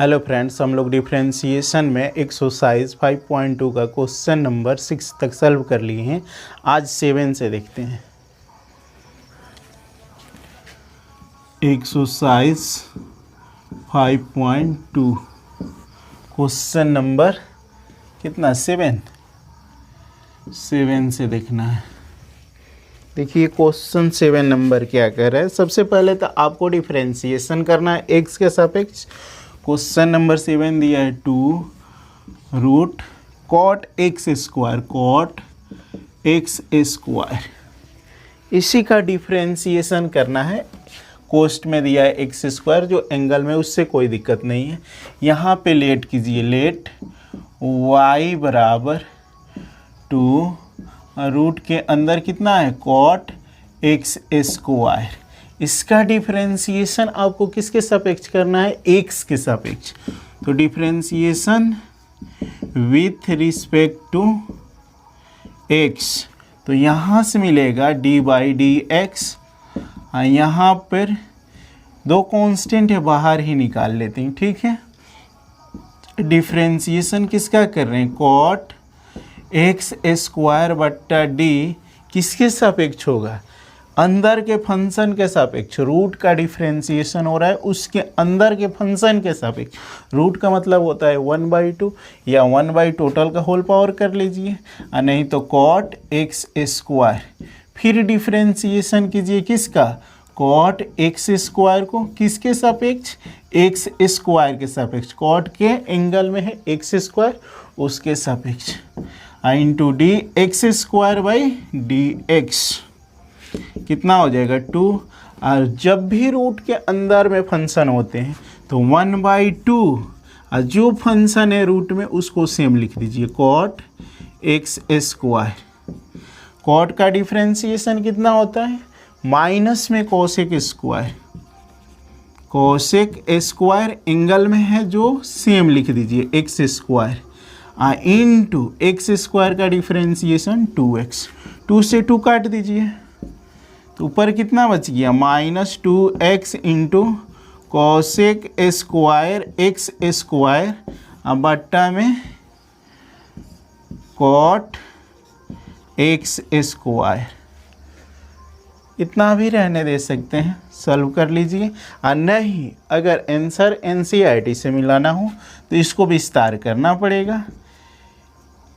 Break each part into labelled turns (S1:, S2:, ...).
S1: Hello friends, हम लोग differentiation में एक्सरसाइज 5.2 का क्वेश्चन नंबर 6 तक सॉल्व कर लिए हैं। आज 7 से देखते हैं। एक्सरसाइज 5.2 क्वेश्चन नंबर कितना 7 से देखना है। देखिए क्वेश्चन 7 नंबर क्या कह रहा है। सबसे पहले तो आपको डिफरेंशिएशन करना है एक्स के सापेक्ष। क्वेश्चन नंबर 7 दिया है 2 cot x स्क्वायर, इसी का डिफरेंशिएशन करना है। कोस्ट में दिया है एक्स स्क्वायर, जो एंगल में उससे कोई दिक्कत नहीं है। यहाँ पे लेट कीजिए, लेट y बराबर 2 रूट के अंदर कितना है cot x स्क्वायर। इसका डिफरेंशिएशन आपको किसके सापेक्ष करना है? x के सापेक्ष। तो differentiation with respect to x, तो यहाँ से मिलेगा d/dx। यहाँ पर दो कांस्टेंट है, बाहर ही निकाल लेते हैं, ठीक है। डिफरेंशिएशन किसका कर रहे हैं? cot x स्क्वायर बट्टा d किसके सापेक्ष होगा? अंदर के फंक्शन के सापेक्ष। रूट का डिफरेंशिएशन हो रहा है उसके अंदर के फंक्शन के सापेक्ष। रूट का मतलब होता है 1/2 या 1 टोटल का होल पावर कर लीजिए, और नहीं तो cot x स्क्वायर। फिर डिफरेंशिएशन कीजिए किसका? cot x स्क्वायर को किसके सापेक्ष? x स्क्वायर के सापेक्ष। cot के एंगल में है x स्क्वायर, उसके सापेक्ष। Into D x square by D x कितना हो जाएगा 2। और जब भी रूट के अंदर में फंक्शन होते हैं तो 1/2, और जो फंक्शन है रूट में उसको सेम लिख दीजिए cot x स्क्वायर। cot का डिफरेंशिएशन कितना होता है? माइनस में cosec square. cosec square angle में है जो सेम लिख दीजिए x square, into x square का डिफरेंशिएशन 2x। 2 से 2 काट दीजिए तो ऊपर कितना बच गया? -2x into cosec square x square बट्टा में cot x स्क्वायर। इतना भी रहने दे सकते हैं, सॉल्व कर लीजिए। और नहीं, अगर आंसर NCERT से मिलाना हो तो इसको विस्तार करना पड़ेगा।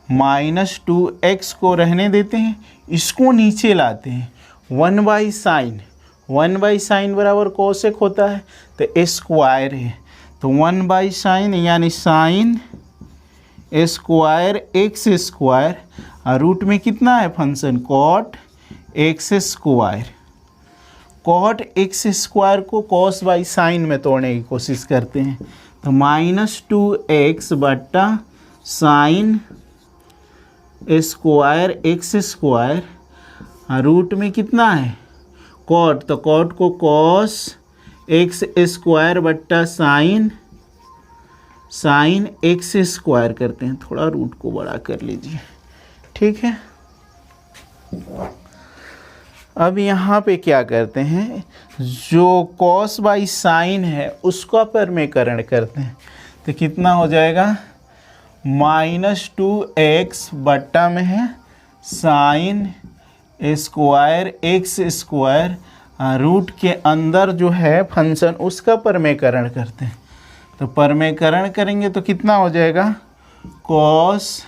S1: -2x को रहने देते हैं, इसको नीचे लाते हैं। 1/sin बराबर कोसेक होता है, तो स्क्वायर है, तो 1/sin यानी साइन स्क्वायर एक्स स्क्वायर, और रूट में कितना है function? cot x square. cot x square को cos/sin में तोड़ने की कोशिश करते हैं, तो -2x बट्टा sine square x square, root में कितना है cot, तो cot को cos x स्क्वायर बट्टा साइन x स्क्वायर करते हैं। थोड़ा रूट को बड़ा कर लीजिए, ठीक है। अब यहाँ पे क्या करते हैं? जो cos/sin है उसका परमेकरण करते हैं, तो कितना हो जाएगा? -2x बट्टा में है sine square x square, root के अंदर जो है फंक्शन उसका परमेकरण करते हैं। तो परमेकरण करेंगे तो कितना हो जाएगा? cos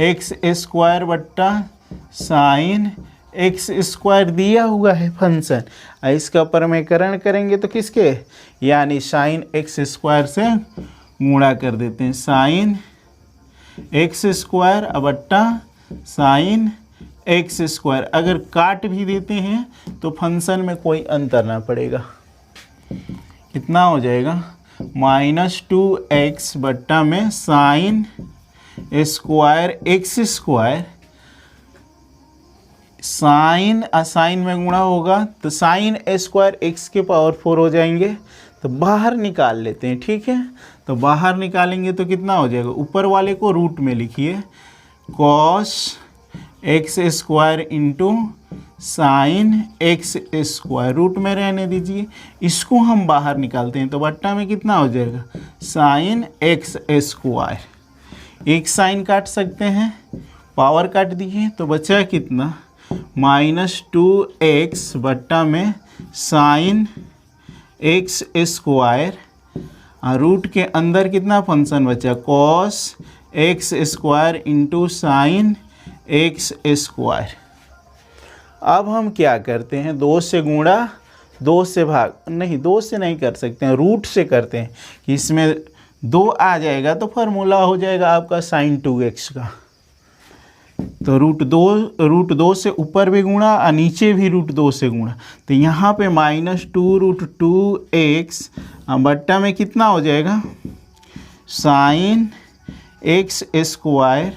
S1: x स्क्वायर बट्टा साइन एक्स स्क्वायर दिया हुआ है फंक्शन, इसका परमेकरण करेंगे तो किसके? यानी साइन एक्स स्क्वायर से गुणा कर देते हैं। साइन एक्स स्क्वायर बट्टा साइन एक्स स्क्वायर। अगर काट भी देते हैं तो फंक्शन में कोई अंतर ना पड़ेगा। कितना हो जाएगा? -2x बट्टा में sine square x square, sine में गुणा होगा तो साइन स्क्वायर एक्स के पावर 4 हो जाएंगे, तो बाहर निकाल लेते हैं, ठीक है। तो बाहर निकालेंगे तो कितना हो जाएगा? ऊपर वाले को रूट में लिखिए, cos x square into sine x square, root में रहने दीजिए, इसको हम बाहर निकालते हैं तो बट्टा में कितना हो जाएगा साइन एक्स स्क्वायर। एक साइन काट सकते हैं, पावर काट दिए तो बचा कितना -2x बट्टा में साइन एक्स स्क्वायर, रूट के अंदर कितना फंक्शन बचा cos x square into sine x square. अब हम क्या करते हैं, 2 से गुणा 2 से भाग, नहीं 2 से नहीं कर सकते हैं, रूट से करते हैं कि इसमें 2 आ जाएगा तो फार्मूला हो जाएगा आपका साइन 2x का। तो रूट दो से ऊपर भी गुणा और नीचे भी √2 से गुणा, तो यहाँ पे -2√2x बट्टा में कितना हो जाएगा साइन एक्स स्क्वायर,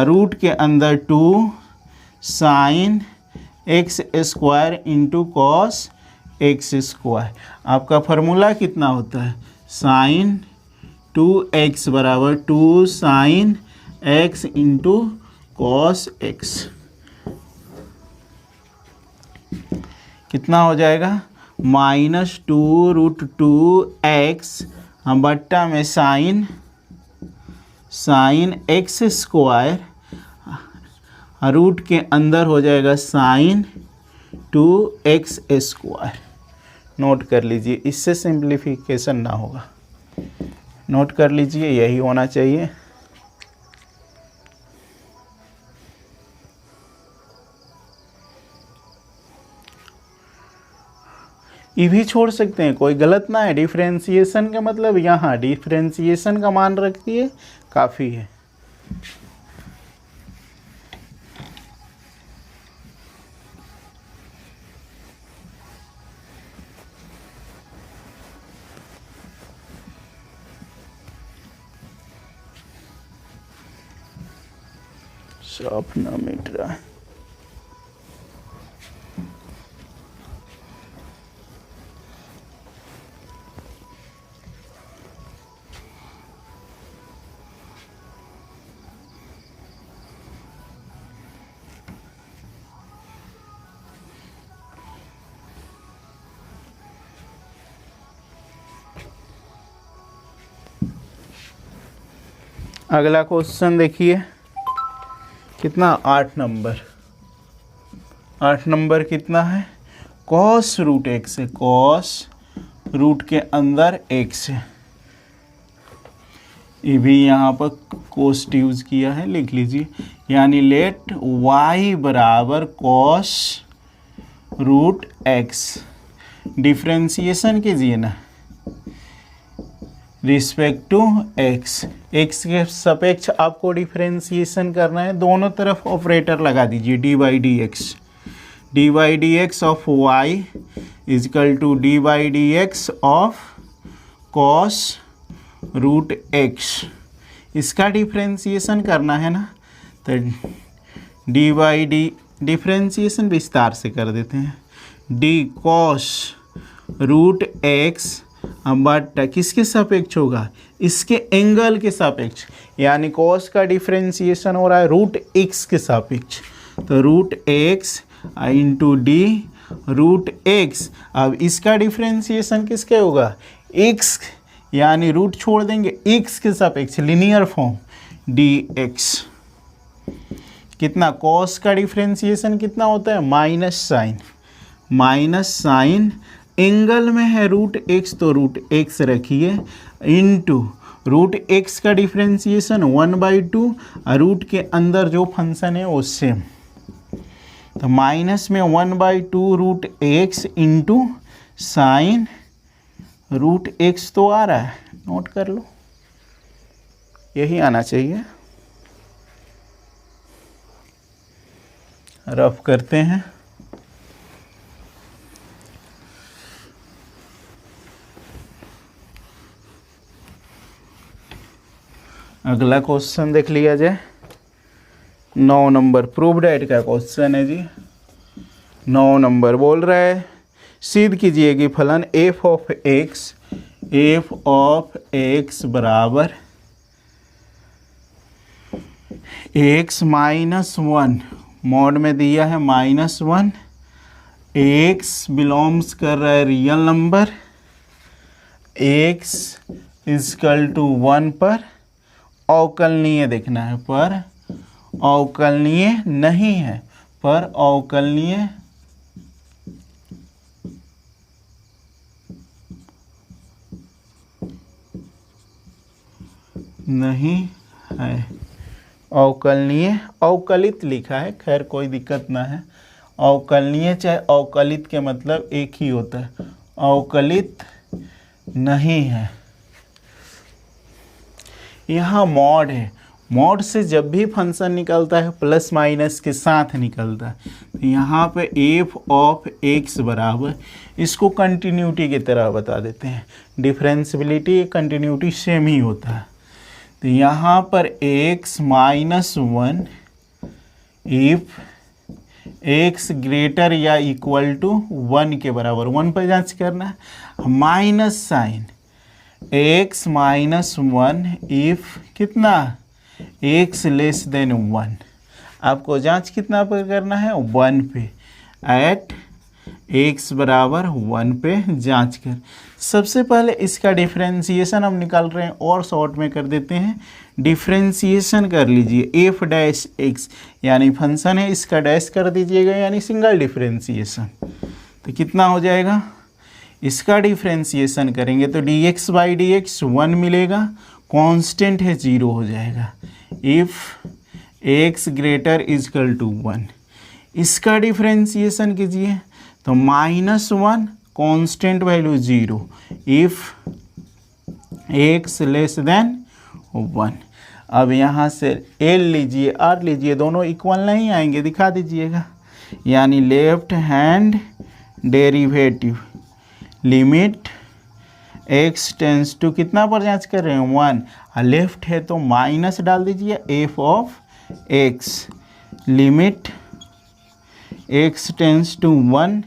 S1: रूट के अंदर 2 sine x square into cos x square. आपका फार्मूला कितना होता है साइन 2x बराबर 2 sine x into cos x. कितना हो जाएगा -2√2x बट्टा में साइन एक्स स्क्वायर, रूट के अंदर हो जाएगा साइन 2x स्क्वायर। नोट कर लीजिए, इससे सिंप्लीफिकेशन ना होगा, नोट कर लीजिए, यही होना चाहिए। ये भी छोड़ सकते हैं, कोई गलत ना है। डिफरेंशिएशन का मतलब यहाँ डिफरेंशिएशन का मान रखिए, काफ़ी है। साफ ना मिट रहा है। अगला क्वेश्चन देखिए, कितना 8 नंबर। 8 नंबर कितना है कॉस √x है, कॉस रूट के अंदर x है। ये भी यहाँ पर कोस्ट यूज किया है, लिख लीजिए। यानी लेट y बराबर कॉस √x। डिफ्रेंशिएशन कीजिए ना रिस्पेक्ट टू x, x के सापेक्ष आपको डिफ्रेंशिएशन करना है। दोनों तरफ ऑपरेटर लगा दीजिए, dy/dx। dy/dx of y equal to dy/dx of cos √x। इसका डिफ्रेंशिएशन करना है ना, तो dy/d डिफ्रेंशिएशन विस्तार से कर देते हैं। d cos √x बट किसके सापेक्ष होगा, इसके एंगल के सापेक्ष, यानी cos का डिफ्रेंशिएशन हो रहा है √x के सापेक्ष, तो √x इंटू डी √x। अब इसका डिफ्रेंशिएशन किसके होगा x, यानी रूट छोड़ देंगे x के सापेक्ष, लिनियर फॉर्म dx। कितना cos का डिफ्रेंशिएशन कितना होता है माइनस साइन, एंगल में है √x तो √x रखिए, इंटू √x का डिफ्रेंशिएशन 1/2, रूट के अंदर जो फंक्शन है वो सेम, तो माइनस में 1/2 √x इंटू साइन √x तो आ रहा है, नोट कर लो, यही आना चाहिए। रफ करते हैं। अगला क्वेश्चन देख लिया जाए, 9 नंबर प्रूव डेट का क्वेश्चन है जी। 9 नंबर बोल रहा है सिद्ध कीजिए कि फलन f ऑफ x बराबर x -1 मॉड में दिया है -1, x बिलोंग्स कर रहा है real number, x equal to 1 पर अवकलनीय देखना है, पर अवकलनीय नहीं है, पर अवकलनीय नहीं है, अवकलनीय, अवकलित लिखा है, खैर कोई दिक्कत ना है। अवकलनीय चाहे अवकलित के मतलब एक ही होता है, अवकलित नहीं है। यहाँ मॉड है, मॉड से जब भी फंक्शन निकलता है प्लस माइनस के साथ निकलता है, तो यहाँ पे एफ ऑफ एक्स बराबर, इसको कंटिन्यूटी की तरह बता देते हैं, डिफरेंशियबिलिटी कंटिन्यूटी सेम ही होता है। तो यहाँ पर x -1 इफ x ग्रेटर या इक्वल टू 1 के बराबर, 1 पर जांच करना है, माइनस साइन x -1 इफ कितना x लेस देन 1, आपको जांच कितना पर करना है 1 पे, एट x बराबर 1 पे जांच कर। सबसे पहले इसका डिफरेंशिएशन हम निकाल रहे हैं और शॉर्ट में कर देते हैं, डिफरेंशिएशन कर लीजिए एफ डैश एक्स, यानी फंक्शन है इसका डैश कर दीजिएगा, यानी सिंगल डिफरेंशिएशन। तो कितना हो जाएगा, इसका डिफरेंशिएशन करेंगे तो dx बाई डी एक्स 1 मिलेगा, कांस्टेंट है 0 हो जाएगा, if x greater equal to 1। इसका डिफरेंशिएशन कीजिए तो -1 constant value 0, if x less than 1। अब यहाँ से l लीजिए r लीजिए, दोनों इक्वल नहीं आएंगे, दिखा दीजिएगा, यानी left hand derivative limit x tends to कितना पर जांच कर रहे हैं 1, और लेफ्ट है तो माइनस डाल दीजिए, f of x limit x tends to 1,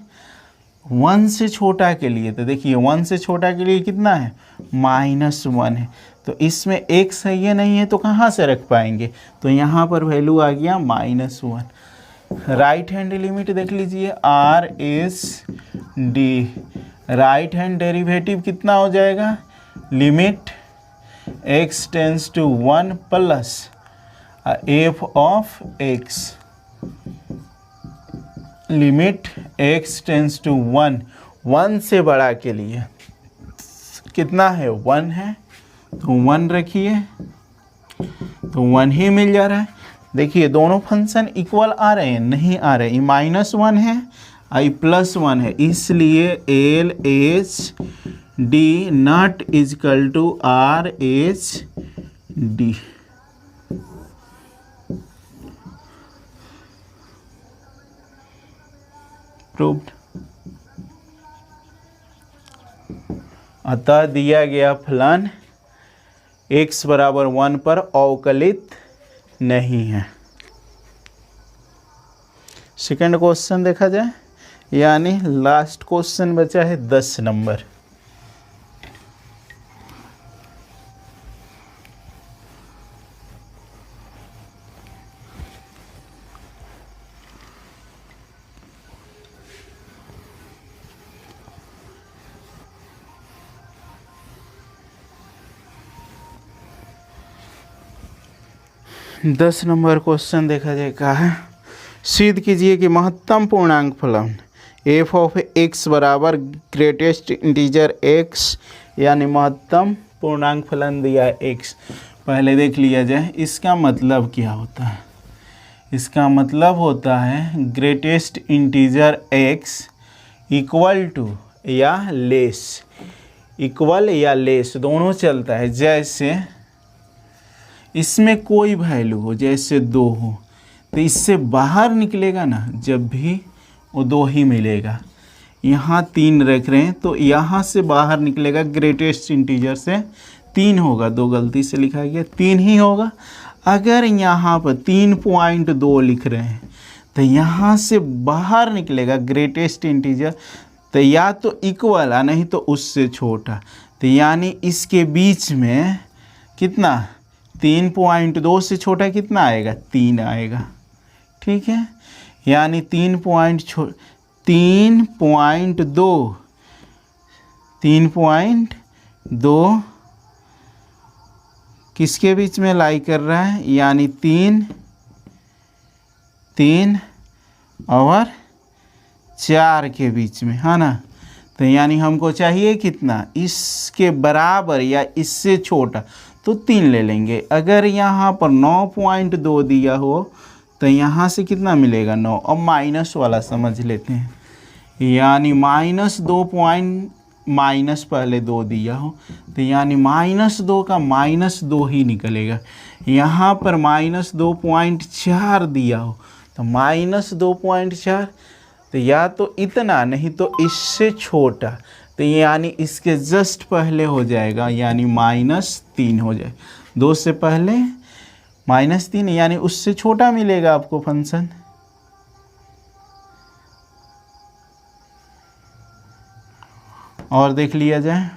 S1: 1 से छोटा के लिए, तो देखिए 1 से छोटा के लिए कितना है -1 है, तो इसमें x है ये नहीं है तो कहाँ से रख पाएंगे, तो यहाँ पर वैल्यू आ गया -1। राइट हैंड लिमिट देख लीजिए r S D, right hand derivative कितना हो जाएगा, limit x tends to 1 plus f of x limit x tends to 1, 1 से बड़ा के लिए कितना है 1 है, तो 1 रखिए तो 1 ही मिल जा रहा है। देखिए दोनों फंक्शन इक्वल आ रहे हैं, नहीं आ रहे, ये -1 है आई +1 है, इसलिए L H D not equal to R H D. Proved. अतः दिया गया फलन x बराबर 1 पर अवकलित नहीं है। सेकंड क्वेश्चन देखा जाए, यानी लास्ट क्वेश्चन बचा है 10 नंबर। दस नंबर क्वेश्चन देखा जाए क्या है, सिद्ध कीजिए कि महत्तम पूर्णांक फलन f ऑफ x बराबर ग्रेटेस्ट इंटीजर x, यानी महत्तम पूर्णांक फलन दिया है x। पहले देख लिया जाए इसका मतलब क्या होता है। इसका मतलब होता है greatest integer x equal to या लेस, इक्वल या लेस दोनों चलता है। जैसे इसमें कोई वैल्यू हो, जैसे 2 हो, तो इससे बाहर निकलेगा ना जब भी वो 2 ही मिलेगा। यहाँ 3 रख रहे हैं तो यहाँ से बाहर निकलेगा ग्रेटेस्ट इंटीजर से 3 होगा, 2 गलती से लिखा गया 3 ही होगा। अगर यहाँ पर 3.2 लिख रहे हैं तो यहाँ से बाहर निकलेगा ग्रेटेस्ट इंटीजर, तो या तो इक्वल है नहीं तो उससे छोटा, तो यानी इसके बीच में कितना 3.2 से छोटा कितना आएगा 3 आएगा। ठीक है, यानी 3.2 किसके बीच में लाई कर रहा है, यानी 3 और 4 के बीच में, है ना। तो यानी हमको चाहिए कितना, इसके बराबर या इससे छोटा, तो 3 ले लेंगे। अगर यहाँ पर 9.2 दिया हो तो यहाँ से कितना मिलेगा, 9। और माइनस वाला समझ लेते हैं, यानी माइनस पहले 2 दिया हो तो यानी -2 का -2 ही निकलेगा। यहाँ पर -2.4 दिया हो तो -2.4, तो या तो इतना, नहीं तो इससे छोटा, तो यानी इसके जस्ट पहले हो जाएगा, यानी -3 हो जाए। 2 से पहले -3, यानी उससे छोटा मिलेगा आपको फंक्शन। और देख लिया जाए,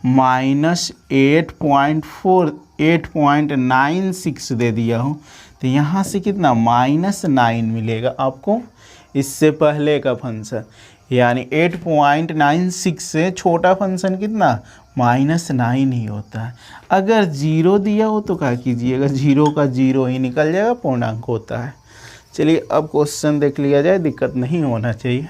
S1: -8.96 दे दिया हूँ तो यहाँ से कितना -9 मिलेगा आपको, इससे पहले का फंक्शन। यानी 8.96 से छोटा फंक्शन कितना, -9 ही होता है। अगर 0 दिया हो तो क्या कीजिएगा, 0 का 0 ही निकल जाएगा, पूर्णांक होता है। चलिए अब क्वेश्चन देख लिया जाए, दिक्कत नहीं होना चाहिए।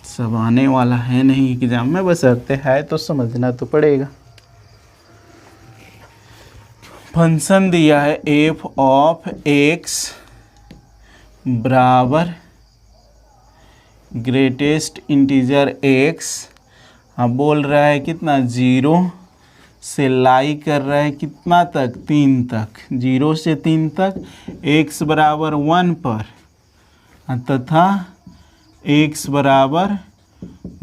S1: सब आने वाला है नहीं एग्जाम में, बस अर्थ है तो समझना तो पड़ेगा। फंक्शन दिया है f ऑफ x बराबर ग्रेटेस्ट इंटीजर x, अब बोल रहा है कितना, 0 से लाई कर रहा है कितना तक, 3 तक, 0 से 3 तक, x बराबर 1 पर तथा x बराबर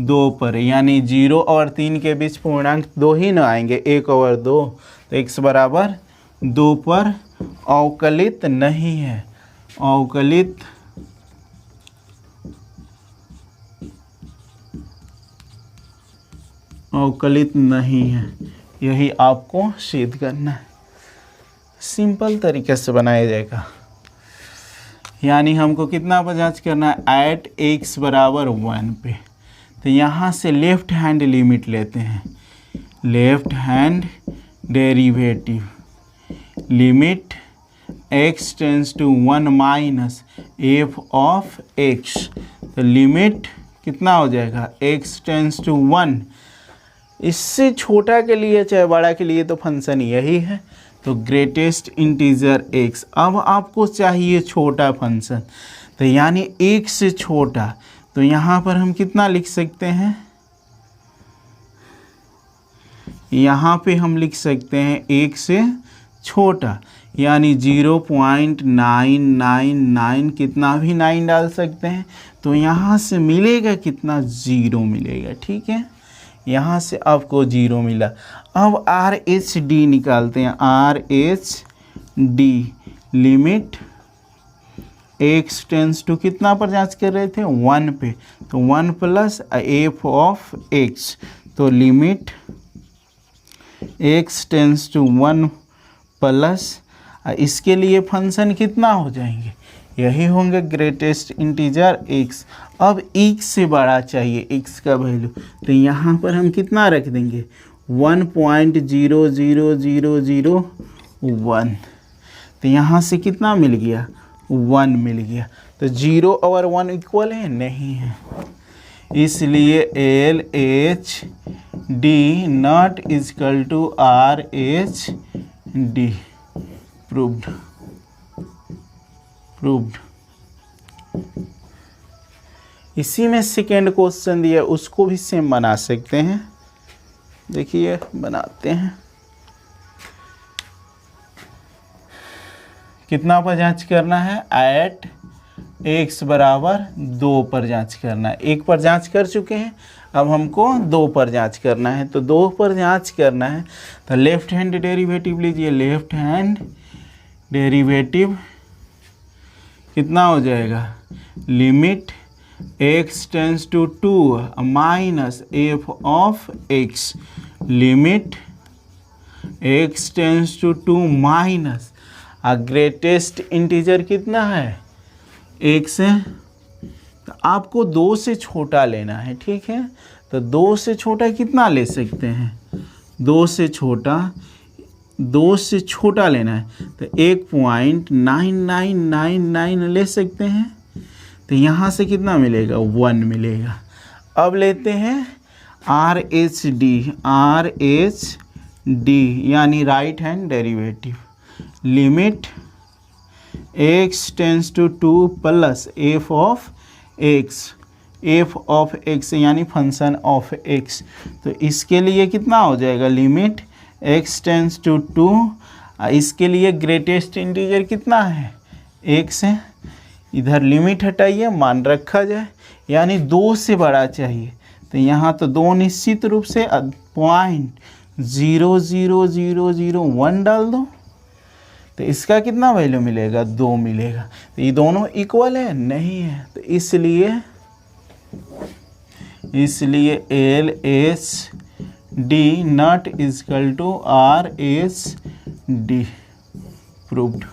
S1: 2 पर, यानी 0 और 3 के बीच पूर्णांक 2 ही न आएंगे, 1 और 2, तो x बराबर 2 पर अवकलित नहीं है, अवकलित नहीं है, यही आपको सिद्ध करना है। सिंपल तरीके से बनाया जाएगा। यानी हमको कितना पर जांच करना है, एट x बराबर 1 पे, तो यहाँ से लेफ्ट हैंड लिमिट लेते हैं, left hand derivative, limit x tends to 1 minus f of x, तो लिमिट कितना हो जाएगा, x टेंस टू 1, इससे छोटा के लिए चाहे बड़ा के लिए तो फंक्शन यही है, तो ग्रेटेस्ट इंटीजर x। अब आपको चाहिए छोटा फंक्शन, तो यानी 1 से छोटा, तो यहाँ पर हम कितना लिख सकते हैं, यहाँ पे हम लिख सकते हैं 1 से छोटा, यानी 0.999, कितना भी 9 डाल सकते हैं, तो यहाँ से मिलेगा कितना, 0 मिलेगा। ठीक है, यहाँ से आपको 0 मिला। अब RH D निकालते हैं, RH D limit x tends to कितना पर जांच कर रहे थे, 1 पे, तो 1 प्लस f ऑफ x, तो limit x tends to 1 plus, इसके लिए फंक्शन कितना हो जाएंगे, यही होंगे ग्रेटेस्ट इंटीजर x। अब x से बड़ा चाहिए x का वैल्यू, तो यहाँ पर हम कितना रख देंगे, 1.00001, तो यहाँ से कितना मिल गया, 1 मिल गया। तो 0 और 1 इक्वल है, नहीं है, इसलिए LHD not equal to RH D, proved. इसी में सेकेंड क्वेश्चन दिया, उसको भी सेम बना सकते हैं। देखिए बनाते हैं, कितना पर जांच करना है, एट x बराबर 2 पर जांच करना है। 1 पर जांच कर चुके हैं, अब हमको 2 पर जांच करना है, तो 2 पर जांच करना है तो लेफ्ट हैंड डेरिवेटिव लीजिए, लेफ्ट हैंड डेरिवेटिव कितना हो जाएगा, limit x tends to 2 minus f of x, limit x tends to 2 minus greatest integer कितना है, x है। तो आपको 2 से छोटा लेना है, ठीक है। तो 2 से छोटा कितना ले सकते हैं, 2 से छोटा लेना है तो 1.9999 ले सकते हैं। तो यहाँ से कितना मिलेगा, 1 मिलेगा। अब लेते हैं आर एच डी यानी right hand derivative, limit x tends to 2 plus f of x यानी फंक्शन ऑफ x। तो इसके लिए कितना हो जाएगा, लिमिट x टेंस टू 2, इसके लिए ग्रेटेस्ट इंटीजर कितना है, x है। इधर लिमिट हटाइए, मान रखा जाए, यानी 2 से बड़ा चाहिए। तो यहाँ तो 2 निश्चित रूप से 0.00001 डाल दो, तो इसका कितना वैल्यू मिलेगा, 2 मिलेगा। तो ये दोनों इक्वल है, नहीं है। तो इसलिए L H D not equal to R H D proved.